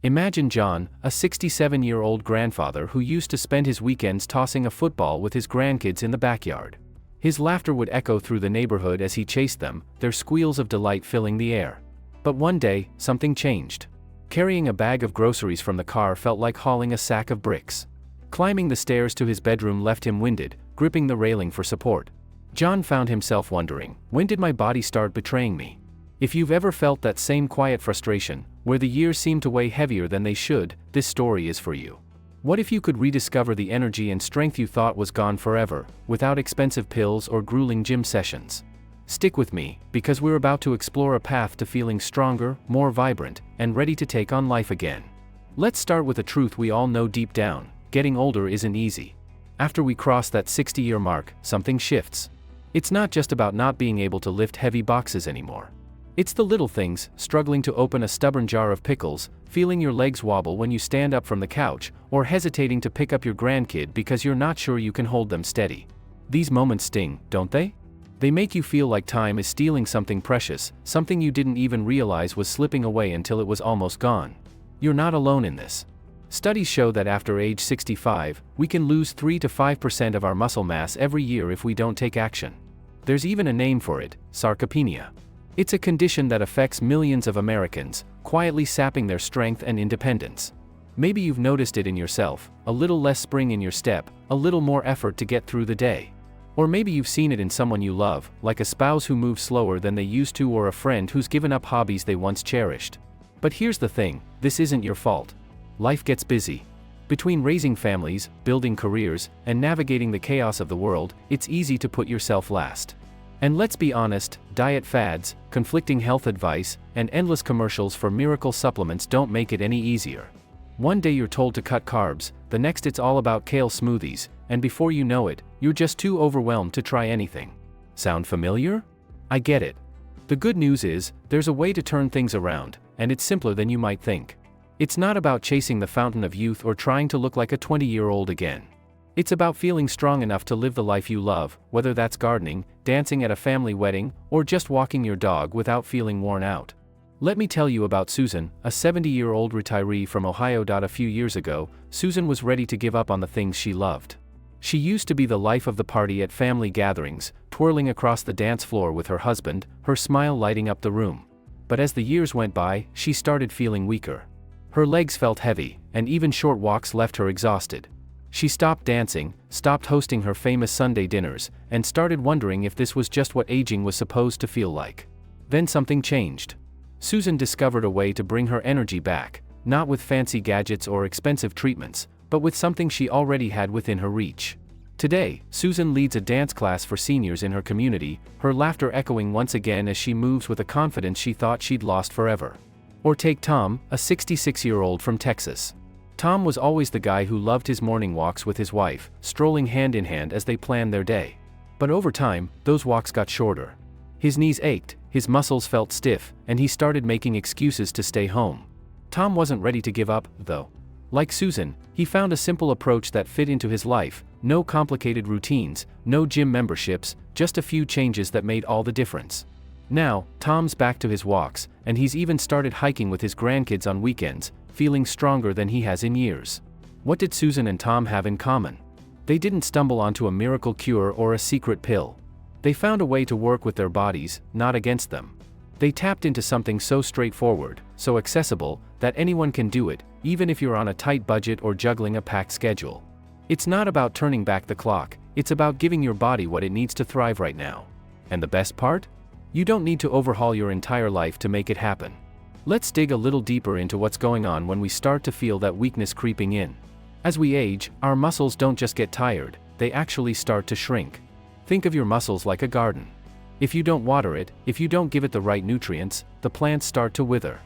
Imagine John, a 67-year-old grandfather who used to spend his weekends tossing a football with his grandkids in the backyard. His laughter would echo through the neighborhood as he chased them, their squeals of delight filling the air. But one day, something changed. Carrying a bag of groceries from the car felt like hauling a sack of bricks. Climbing the stairs to his bedroom left him winded, gripping the railing for support. John found himself wondering, when did my body start betraying me? If you've ever felt that same quiet frustration, where the years seem to weigh heavier than they should, this story is for you. What if you could rediscover the energy and strength you thought was gone forever, without expensive pills or grueling gym sessions? Stick with me, because we're about to explore a path to feeling stronger, more vibrant, and ready to take on life again. Let's start with a truth we all know deep down: getting older isn't easy. After we cross that 60-year mark, something shifts. It's not just about not being able to lift heavy boxes anymore. It's the little things: struggling to open a stubborn jar of pickles, feeling your legs wobble when you stand up from the couch, or hesitating to pick up your grandkid because you're not sure you can hold them steady. These moments sting, don't they? They make you feel like time is stealing something precious, something you didn't even realize was slipping away until it was almost gone. You're not alone in this. Studies show that after age 65, we can lose 3 to 5% of our muscle mass every year if we don't take action. There's even a name for it: sarcopenia. It's a condition that affects millions of Americans, quietly sapping their strength and independence. Maybe you've noticed it in yourself: a little less spring in your step, a little more effort to get through the day. Or maybe you've seen it in someone you love, like a spouse who moves slower than they used to, or a friend who's given up hobbies they once cherished. But here's the thing: this isn't your fault. Life gets busy. Between raising families, building careers, and navigating the chaos of the world, it's easy to put yourself last. And let's be honest, diet fads, conflicting health advice, and endless commercials for miracle supplements don't make it any easier. One day you're told to cut carbs, the next it's all about kale smoothies, and before you know it, you're just too overwhelmed to try anything. Sound familiar? I get it. The good news is, there's a way to turn things around, and it's simpler than you might think. It's not about chasing the fountain of youth or trying to look like a 20-year-old again. It's about feeling strong enough to live the life you love, whether that's gardening, dancing at a family wedding, or just walking your dog without feeling worn out. Let me tell you about Susan, a 70-year-old retiree from Ohio. A few years ago, Susan was ready to give up on the things she loved. She used to be the life of the party at family gatherings, twirling across the dance floor with her husband, her smile lighting up the room. But as the years went by, she started feeling weaker. Her legs felt heavy, and even short walks left her exhausted. She stopped dancing, stopped hosting her famous Sunday dinners, and started wondering if this was just what aging was supposed to feel like. Then something changed. Susan discovered a way to bring her energy back, not with fancy gadgets or expensive treatments, but with something she already had within her reach. Today, Susan leads a dance class for seniors in her community, her laughter echoing once again as she moves with a confidence she thought she'd lost forever. Or take Tom, a 66-year-old from Texas. Tom was always the guy who loved his morning walks with his wife, strolling hand in hand as they planned their day. But over time, those walks got shorter. His knees ached, his muscles felt stiff, and he started making excuses to stay home. Tom wasn't ready to give up, though. Like Susan, he found a simple approach that fit into his life: no complicated routines, no gym memberships, just a few changes that made all the difference. Now, Tom's back to his walks, and he's even started hiking with his grandkids on weekends, feeling stronger than he has in years. What did Susan and Tom have in common? They didn't stumble onto a miracle cure or a secret pill. They found a way to work with their bodies, not against them. They tapped into something so straightforward, so accessible, that anyone can do it, even if you're on a tight budget or juggling a packed schedule. It's not about turning back the clock, it's about giving your body what it needs to thrive right now. And the best part? You don't need to overhaul your entire life to make it happen. Let's dig a little deeper into what's going on when we start to feel that weakness creeping in. As we age, our muscles don't just get tired, they actually start to shrink. Think of your muscles like a garden. If you don't water it, if you don't give it the right nutrients, the plants start to wither.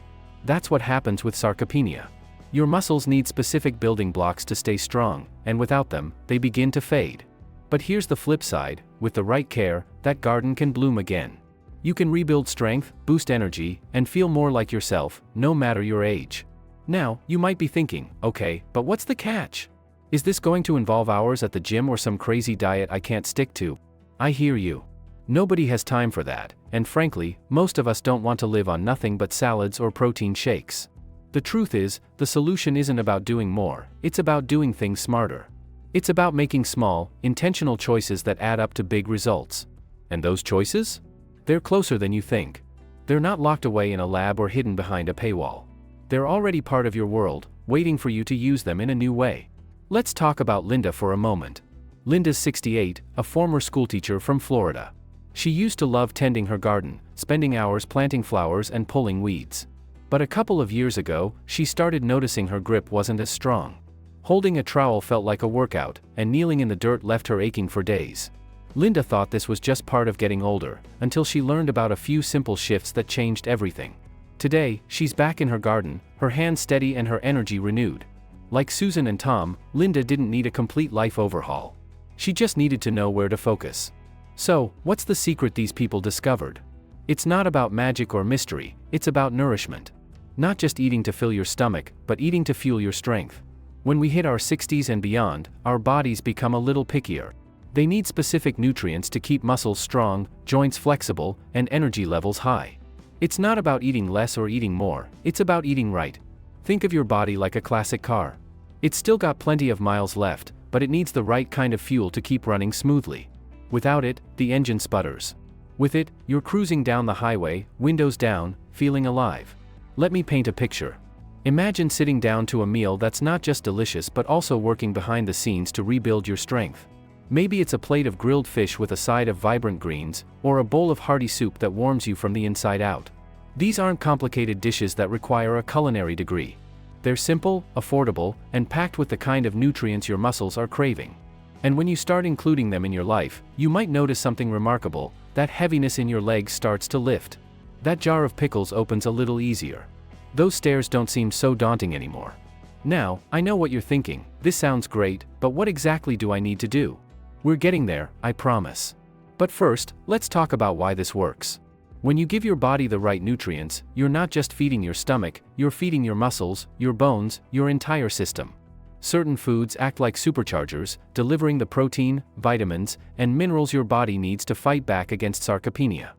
That's what happens with sarcopenia. Your muscles need specific building blocks to stay strong, and without them, they begin to fade. But here's the flip side: with the right care, that garden can bloom again. You can rebuild strength, boost energy, and feel more like yourself, no matter your age. Now, you might be thinking, okay, but what's the catch? Is this going to involve hours at the gym or some crazy diet I can't stick to? I hear you. Nobody has time for that, and frankly, most of us don't want to live on nothing but salads or protein shakes. The truth is, the solution isn't about doing more, it's about doing things smarter. It's about making small, intentional choices that add up to big results. And those choices? They're closer than you think. They're not locked away in a lab or hidden behind a paywall. They're already part of your world, waiting for you to use them in a new way. Let's talk about Linda for a moment. Linda's 68, a former schoolteacher from Florida. She used to love tending her garden, spending hours planting flowers and pulling weeds. But a couple of years ago, she started noticing her grip wasn't as strong. Holding a trowel felt like a workout, and kneeling in the dirt left her aching for days. Linda thought this was just part of getting older, until she learned about a few simple shifts that changed everything. Today, she's back in her garden, her hands steady and her energy renewed. Like Susan and Tom, Linda didn't need a complete life overhaul. She just needed to know where to focus. So, what's the secret these people discovered? It's not about magic or mystery, it's about nourishment. Not just eating to fill your stomach, but eating to fuel your strength. When we hit our 60s and beyond, our bodies become a little pickier. They need specific nutrients to keep muscles strong, joints flexible, and energy levels high. It's not about eating less or eating more, it's about eating right. Think of your body like a classic car. It's still got plenty of miles left, but it needs the right kind of fuel to keep running smoothly. Without it, the engine sputters. With it, you're cruising down the highway, windows down, feeling alive. Let me paint a picture. Imagine sitting down to a meal that's not just delicious but also working behind the scenes to rebuild your strength. Maybe it's a plate of grilled fish with a side of vibrant greens, or a bowl of hearty soup that warms you from the inside out. These aren't complicated dishes that require a culinary degree. They're simple, affordable, and packed with the kind of nutrients your muscles are craving. And when you start including them in your life, you might notice something remarkable. That heaviness in your legs starts to lift. That jar of pickles opens a little easier. Those stairs don't seem so daunting anymore. Now, I know what you're thinking, this sounds great, but what exactly do I need to do? We're getting there, I promise. But first, let's talk about why this works. When you give your body the right nutrients, you're not just feeding your stomach, you're feeding your muscles, your bones, your entire system. Certain foods act like superchargers, delivering the protein, vitamins, and minerals your body needs to fight back against sarcopenia.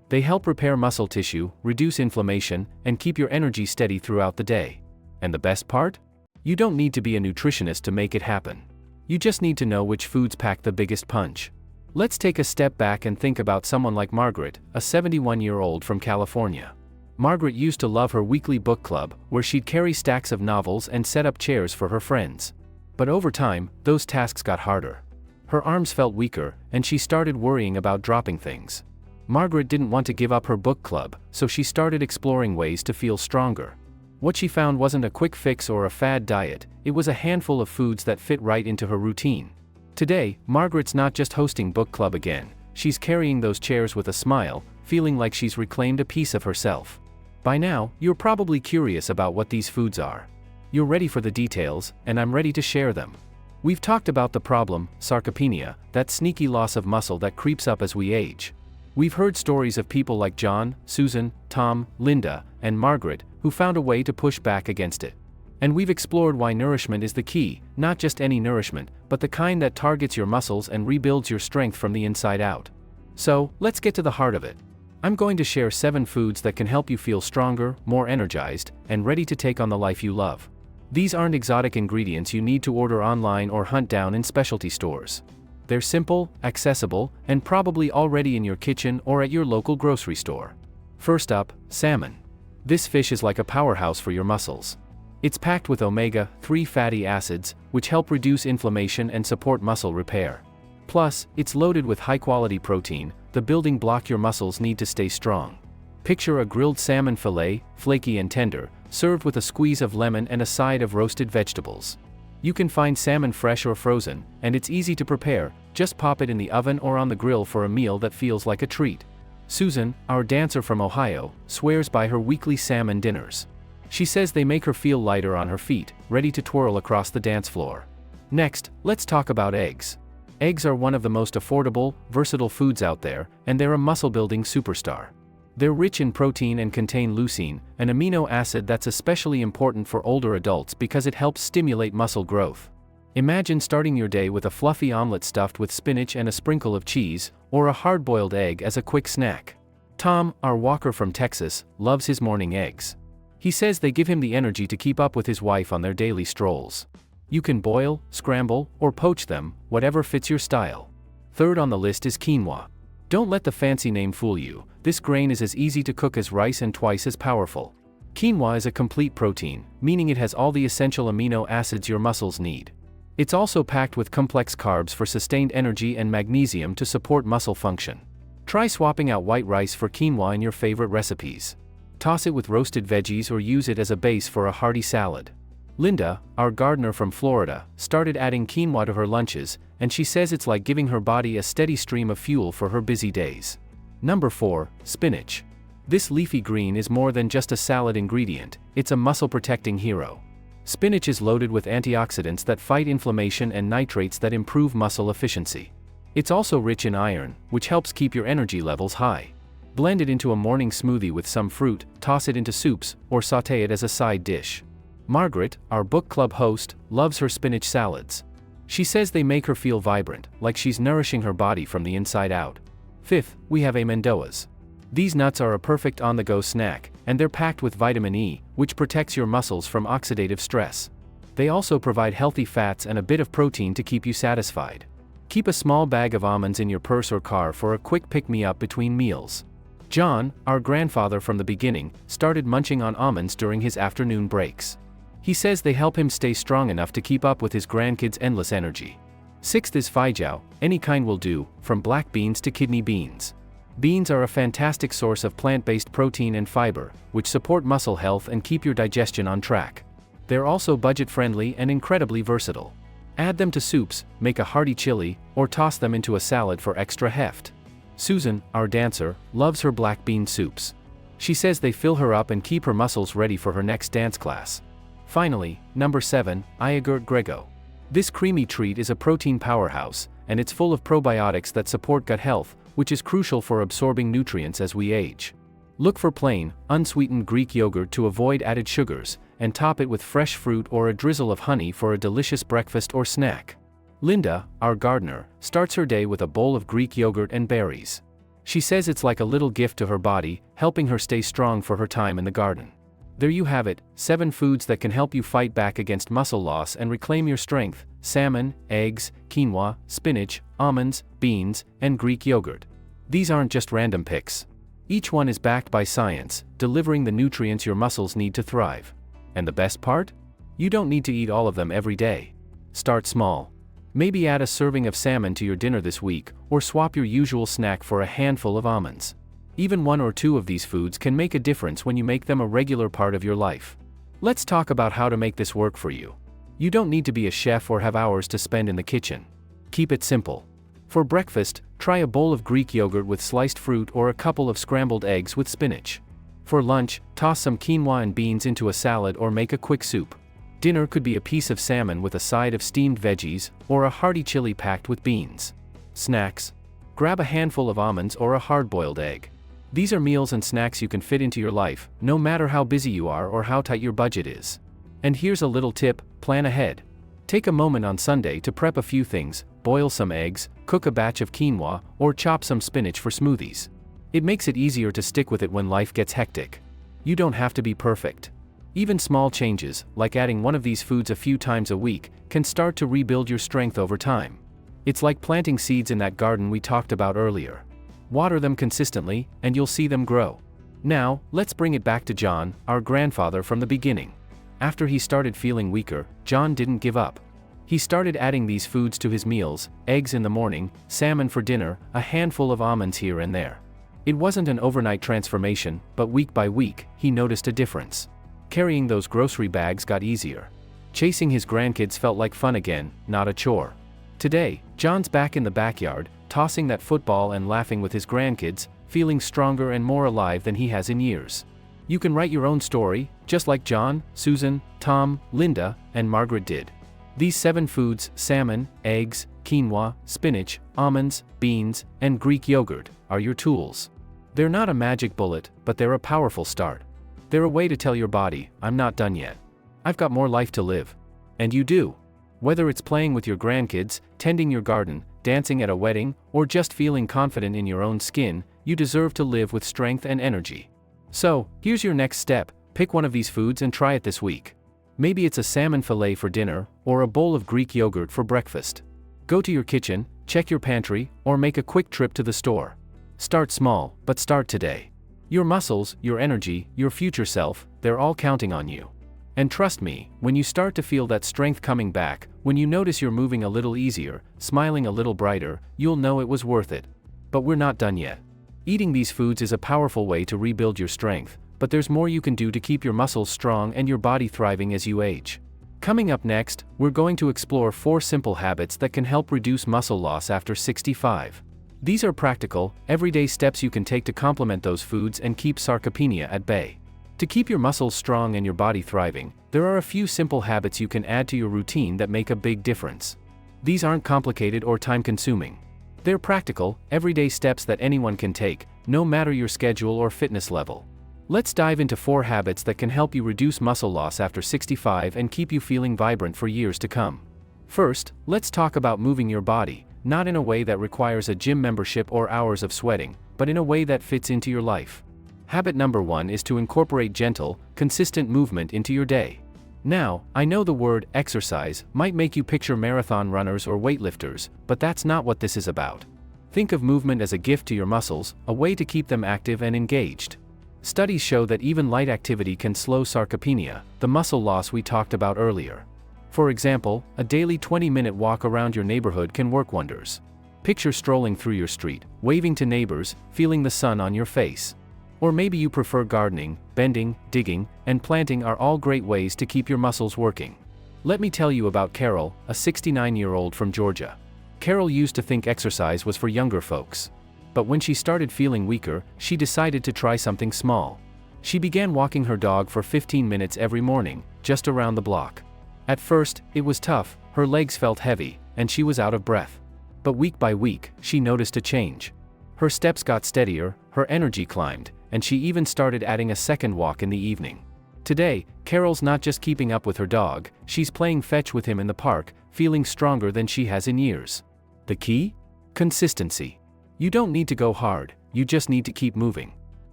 They help repair muscle tissue, reduce inflammation, and keep your energy steady throughout the day. And the best part? You don't need to be a nutritionist to make it happen. You just need to know which foods pack the biggest punch. Let's take a step back and think about someone like Margaret, a 71-year-old from California. Margaret used to love her weekly book club, where she'd carry stacks of novels and set up chairs for her friends. But over time, those tasks got harder. Her arms felt weaker, and she started worrying about dropping things. Margaret didn't want to give up her book club, so she started exploring ways to feel stronger. What she found wasn't a quick fix or a fad diet, it was a handful of foods that fit right into her routine. Today, Margaret's not just hosting book club again, she's carrying those chairs with a smile, feeling like she's reclaimed a piece of herself. By now, you're probably curious about what these foods are. You're ready for the details, and I'm ready to share them. We've talked about the problem, sarcopenia, that sneaky loss of muscle that creeps up as we age. We've heard stories of people like John, Susan, Tom, Linda, and Margaret, who found a way to push back against it. And we've explored why nourishment is the key, not just any nourishment, but the kind that targets your muscles and rebuilds your strength from the inside out. So, let's get to the heart of it. I'm going to share 7 foods that can help you feel stronger, more energized, and ready to take on the life you love. These aren't exotic ingredients you need to order online or hunt down in specialty stores. They're simple, accessible, and probably already in your kitchen or at your local grocery store. First up, salmon. This fish is like a powerhouse for your muscles. It's packed with omega-3 fatty acids, which help reduce inflammation and support muscle repair. Plus, it's loaded with high-quality protein, the building block your muscles need to stay strong. Picture a grilled salmon fillet, flaky and tender, served with a squeeze of lemon and a side of roasted vegetables. You can find salmon fresh or frozen, and it's easy to prepare, just pop it in the oven or on the grill for a meal that feels like a treat. Susan, our dancer from Ohio, swears by her weekly salmon dinners. She says they make her feel lighter on her feet, ready to twirl across the dance floor. Next, let's talk about eggs. Eggs are one of the most affordable, versatile foods out there, and they're a muscle-building superstar. They're rich in protein and contain leucine, an amino acid that's especially important for older adults because it helps stimulate muscle growth. Imagine starting your day with a fluffy omelet stuffed with spinach and a sprinkle of cheese, or a hard-boiled egg as a quick snack. Tom, our walker from Texas, loves his morning eggs. He says they give him the energy to keep up with his wife on their daily strolls. You can boil, scramble, or poach them, whatever fits your style. Third on the list is quinoa. Don't let the fancy name fool you, this grain is as easy to cook as rice and twice as powerful. Quinoa is a complete protein, meaning it has all the essential amino acids your muscles need. It's also packed with complex carbs for sustained energy and magnesium to support muscle function. Try swapping out white rice for quinoa in your favorite recipes. Toss it with roasted veggies or use it as a base for a hearty salad. Linda, our gardener from Florida, started adding quinoa to her lunches, and she says it's like giving her body a steady stream of fuel for her busy days. Number 4, spinach. This leafy green is more than just a salad ingredient, it's a muscle-protecting hero. Spinach is loaded with antioxidants that fight inflammation and nitrates that improve muscle efficiency. It's also rich in iron, which helps keep your energy levels high. Blend it into a morning smoothie with some fruit, toss it into soups, or sauté it as a side dish. Margaret, our book club host, loves her spinach salads. She says they make her feel vibrant, like she's nourishing her body from the inside out. Fifth, we have amendoas. These nuts are a perfect on-the-go snack, and they're packed with vitamin E, which protects your muscles from oxidative stress. They also provide healthy fats and a bit of protein to keep you satisfied. Keep a small bag of almonds in your purse or car for a quick pick-me-up between meals. John, our grandfather from the beginning, started munching on almonds during his afternoon breaks. He says they help him stay strong enough to keep up with his grandkids' endless energy. Sixth is feijoa, any kind will do, from black beans to kidney beans. Beans are a fantastic source of plant-based protein and fiber, which support muscle health and keep your digestion on track. They're also budget-friendly and incredibly versatile. Add them to soups, make a hearty chili, or toss them into a salad for extra heft. Susan, our dancer, loves her black bean soups. She says they fill her up and keep her muscles ready for her next dance class. Finally, number 7, iogurt grego. This creamy treat is a protein powerhouse, and it's full of probiotics that support gut health, which is crucial for absorbing nutrients as we age. Look for plain, unsweetened Greek yogurt to avoid added sugars, and top it with fresh fruit or a drizzle of honey for a delicious breakfast or snack. Linda, our gardener, starts her day with a bowl of Greek yogurt and berries. She says it's like a little gift to her body, helping her stay strong for her time in the garden. There you have it, 7 foods that can help you fight back against muscle loss and reclaim your strength: salmon, eggs, quinoa, spinach, almonds, beans, and Greek yogurt. These aren't just random picks. Each one is backed by science, delivering the nutrients your muscles need to thrive. And the best part? You don't need to eat all of them every day. Start small. Maybe add a serving of salmon to your dinner this week, or swap your usual snack for a handful of almonds. Even 1 or 2 of these foods can make a difference when you make them a regular part of your life. Let's talk about how to make this work for you. You don't need to be a chef or have hours to spend in the kitchen. Keep it simple. For breakfast, try a bowl of Greek yogurt with sliced fruit or a couple of scrambled eggs with spinach. For lunch, toss some quinoa and beans into a salad or make a quick soup. Dinner could be a piece of salmon with a side of steamed veggies, or a hearty chili packed with beans. Snacks. Grab a handful of almonds or a hard-boiled egg. These are meals and snacks you can fit into your life, no matter how busy you are or how tight your budget is. And here's a little tip: plan ahead. Take a moment on Sunday to prep a few things: boil some eggs, cook a batch of quinoa, or chop some spinach for smoothies. It makes it easier to stick with it when life gets hectic. You don't have to be perfect. Even small changes, like adding one of these foods a few times a week, can start to rebuild your strength over time. It's like planting seeds in that garden we talked about earlier. Water them consistently, and you'll see them grow. Now, let's bring it back to John, our grandfather from the beginning. After he started feeling weaker, John didn't give up. He started adding these foods to his meals: eggs in the morning, salmon for dinner, a handful of almonds here and there. It wasn't an overnight transformation, but week by week, he noticed a difference. Carrying those grocery bags got easier. Chasing his grandkids felt like fun again, not a chore. Today, John's back in the backyard, tossing that football and laughing with his grandkids, feeling stronger and more alive than he has in years. You can write your own story, just like John, Susan, Tom, Linda, and Margaret did. These 7 foods: salmon, eggs, quinoa, spinach, almonds, beans, and Greek yogurt, are your tools. They're not a magic bullet, but they're a powerful start. They're a way to tell your body, I'm not done yet. I've got more life to live. And you do. Whether it's playing with your grandkids, tending your garden, dancing at a wedding, or just feeling confident in your own skin, you deserve to live with strength and energy. So, here's your next step: Pick one of these foods and try it this week. Maybe it's a salmon fillet for dinner, or a bowl of Greek yogurt for breakfast. Go to your kitchen, check your pantry, or make a quick trip to the store. Start small, but start today. Your muscles, your energy, your future self, they're all counting on you. And trust me, when you start to feel that strength coming back, when you notice you're moving a little easier, smiling a little brighter, you'll know it was worth it. But we're not done yet. Eating these foods is a powerful way to rebuild your strength, but there's more you can do to keep your muscles strong and your body thriving as you age. Coming up next, we're going to explore 4 simple habits that can help reduce muscle loss after 65. These are practical, everyday steps you can take to complement those foods and keep sarcopenia at bay. To keep your muscles strong and your body thriving, there are a few simple habits you can add to your routine that make a big difference. These aren't complicated or time-consuming. They're practical, everyday steps that anyone can take, no matter your schedule or fitness level. Let's dive into 4 habits that can help you reduce muscle loss after 65 and keep you feeling vibrant for years to come. First, let's talk about moving your body, not in a way that requires a gym membership or hours of sweating, but in a way that fits into your life. Habit number 1 is to incorporate gentle, consistent movement into your day. Now, I know the word exercise might make you picture marathon runners or weightlifters, but that's not what this is about. Think of movement as a gift to your muscles, a way to keep them active and engaged. Studies show that even light activity can slow sarcopenia, the muscle loss we talked about earlier. For example, a daily 20-minute walk around your neighborhood can work wonders. Picture strolling through your street, waving to neighbors, feeling the sun on your face. Or maybe you prefer gardening, bending, digging, and planting are all great ways to keep your muscles working. Let me tell you about Carol, a 69-year-old from Georgia. Carol used to think exercise was for younger folks. But when she started feeling weaker, she decided to try something small. She began walking her dog for 15 minutes every morning, just around the block. At first, it was tough, her legs felt heavy, and she was out of breath. But week by week, she noticed a change. Her steps got steadier, her energy climbed, and she even started adding a second walk in the evening. Today, Carol's not just keeping up with her dog, she's playing fetch with him in the park, feeling stronger than she has in years. The key? Consistency. You don't need to go hard, you just need to keep moving.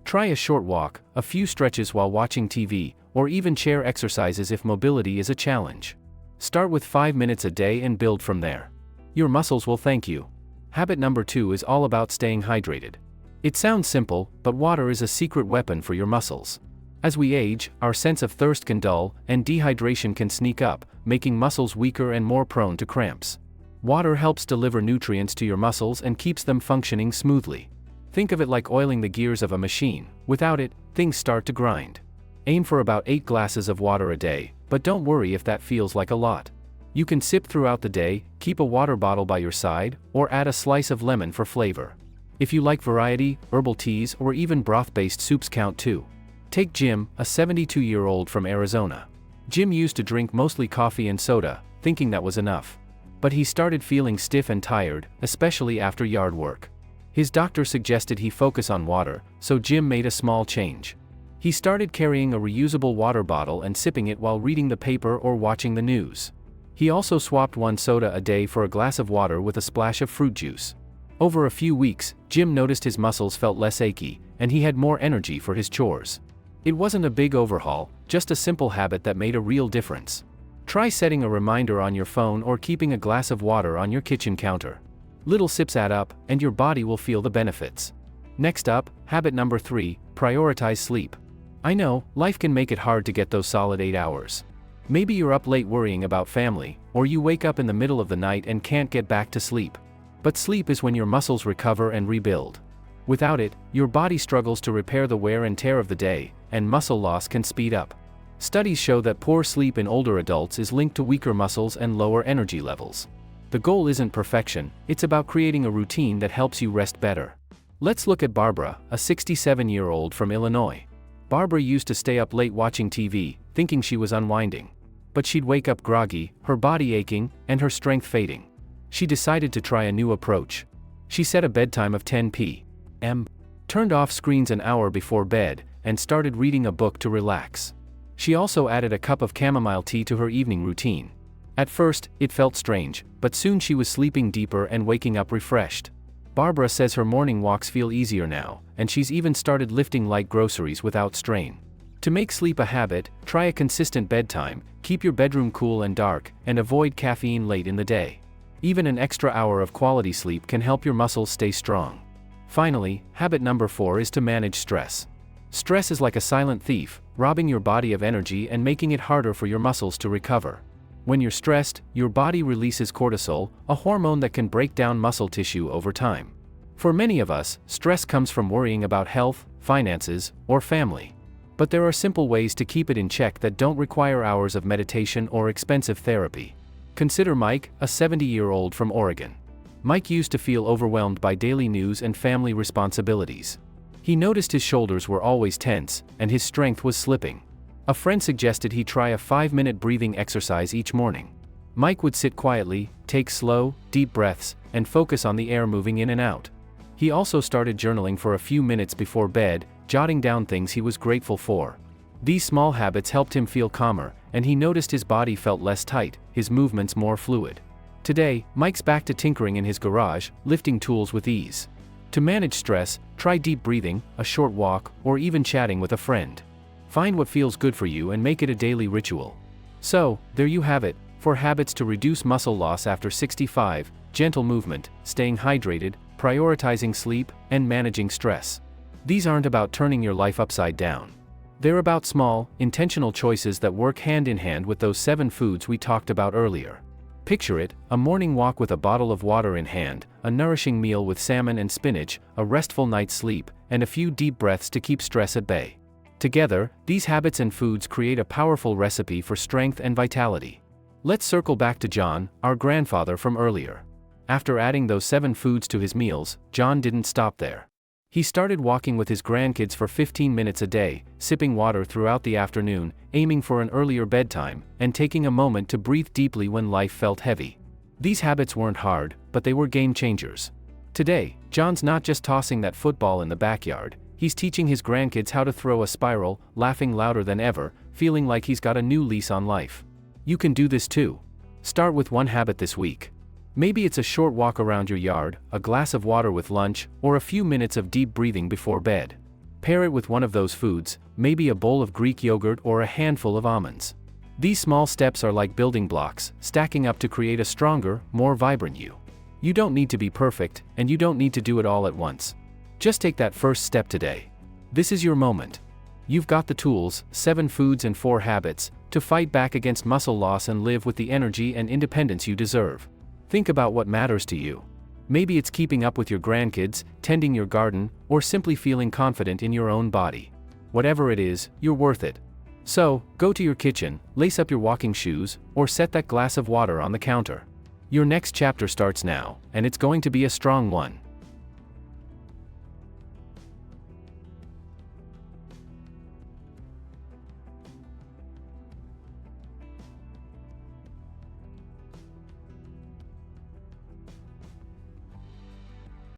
Try a short walk, a few stretches while watching TV, or even chair exercises if mobility is a challenge. Start with 5 minutes a day and build from there. Your muscles will thank you. Habit number 2 is all about staying hydrated. It sounds simple, but water is a secret weapon for your muscles. As we age, our sense of thirst can dull, and dehydration can sneak up, making muscles weaker and more prone to cramps. Water helps deliver nutrients to your muscles and keeps them functioning smoothly. Think of it like oiling the gears of a machine. Without it, things start to grind. Aim for about 8 glasses of water a day, but don't worry if that feels like a lot. You can sip throughout the day, keep a water bottle by your side, or add a slice of lemon for flavor. If you like variety, herbal teas or even broth-based soups count too. Take Jim, a 72-year-old from Arizona. Jim used to drink mostly coffee and soda, thinking that was enough. But he started feeling stiff and tired, especially after yard work. His doctor suggested he focus on water, so Jim made a small change. He started carrying a reusable water bottle and sipping it while reading the paper or watching the news. He also swapped 1 soda a day for a glass of water with a splash of fruit juice. Over a few weeks, Jim noticed his muscles felt less achy, and he had more energy for his chores. It wasn't a big overhaul, just a simple habit that made a real difference. Try setting a reminder on your phone or keeping a glass of water on your kitchen counter. Little sips add up, and your body will feel the benefits. Next up, habit number 3, prioritize sleep. I know, life can make it hard to get those solid 8 hours. Maybe you're up late worrying about family, or you wake up in the middle of the night and can't get back to sleep. But sleep is when your muscles recover and rebuild. Without it, your body struggles to repair the wear and tear of the day, and muscle loss can speed up. Studies show that poor sleep in older adults is linked to weaker muscles and lower energy levels. The goal isn't perfection, it's about creating a routine that helps you rest better. Let's look at Barbara, a 67-year-old from Illinois. Barbara used to stay up late watching TV, thinking she was unwinding. But she'd wake up groggy, her body aching, and her strength fading. She decided to try a new approach. She set a bedtime of 10 p.m., turned off screens an hour before bed, and started reading a book to relax. She also added a cup of chamomile tea to her evening routine. At first, it felt strange, but soon she was sleeping deeper and waking up refreshed. Barbara says her morning walks feel easier now, and she's even started lifting light groceries without strain. To make sleep a habit, try a consistent bedtime, keep your bedroom cool and dark, and avoid caffeine late in the day. Even an extra hour of quality sleep can help your muscles stay strong. Finally, habit number 4 is to manage stress. Stress is like a silent thief, robbing your body of energy and making it harder for your muscles to recover. When you're stressed, your body releases cortisol, a hormone that can break down muscle tissue over time. For many of us, stress comes from worrying about health, finances, or family. But there are simple ways to keep it in check that don't require hours of meditation or expensive therapy. Consider Mike, a 70-year-old from Oregon. Mike used to feel overwhelmed by daily news and family responsibilities. He noticed his shoulders were always tense, and his strength was slipping. A friend suggested he try a 5-minute breathing exercise each morning. Mike would sit quietly, take slow, deep breaths, and focus on the air moving in and out. He also started journaling for a few minutes before bed, jotting down things he was grateful for. These small habits helped him feel calmer, and he noticed his body felt less tight, his movements more fluid. Today, Mike's back to tinkering in his garage, lifting tools with ease. To manage stress, try deep breathing, a short walk, or even chatting with a friend. Find what feels good for you and make it a daily ritual. So, there you have it, 4 habits to reduce muscle loss after 65, gentle movement, staying hydrated, prioritizing sleep, and managing stress. These aren't about turning your life upside down. They're about small, intentional choices that work hand in hand with those 7 foods we talked about earlier. Picture it, a morning walk with a bottle of water in hand, a nourishing meal with salmon and spinach, a restful night's sleep, and a few deep breaths to keep stress at bay. Together, these habits and foods create a powerful recipe for strength and vitality. Let's circle back to John, our grandfather from earlier. After adding those 7 foods to his meals, John didn't stop there. He started walking with his grandkids for 15 minutes a day, sipping water throughout the afternoon, aiming for an earlier bedtime, and taking a moment to breathe deeply when life felt heavy. These habits weren't hard, but they were game changers. Today, John's not just tossing that football in the backyard, he's teaching his grandkids how to throw a spiral, laughing louder than ever, feeling like he's got a new lease on life. You can do this too. Start with one habit this week. Maybe it's a short walk around your yard, a glass of water with lunch, or a few minutes of deep breathing before bed. Pair it with one of those foods, maybe a bowl of Greek yogurt or a handful of almonds. These small steps are like building blocks, stacking up to create a stronger, more vibrant you. You don't need to be perfect, and you don't need to do it all at once. Just take that first step today. This is your moment. You've got the tools, 7 foods and 4 habits, to fight back against muscle loss and live with the energy and independence you deserve. Think about what matters to you. Maybe it's keeping up with your grandkids, tending your garden, or simply feeling confident in your own body. Whatever it is, you're worth it. So, go to your kitchen, lace up your walking shoes, or set that glass of water on the counter. Your next chapter starts now, and it's going to be a strong one.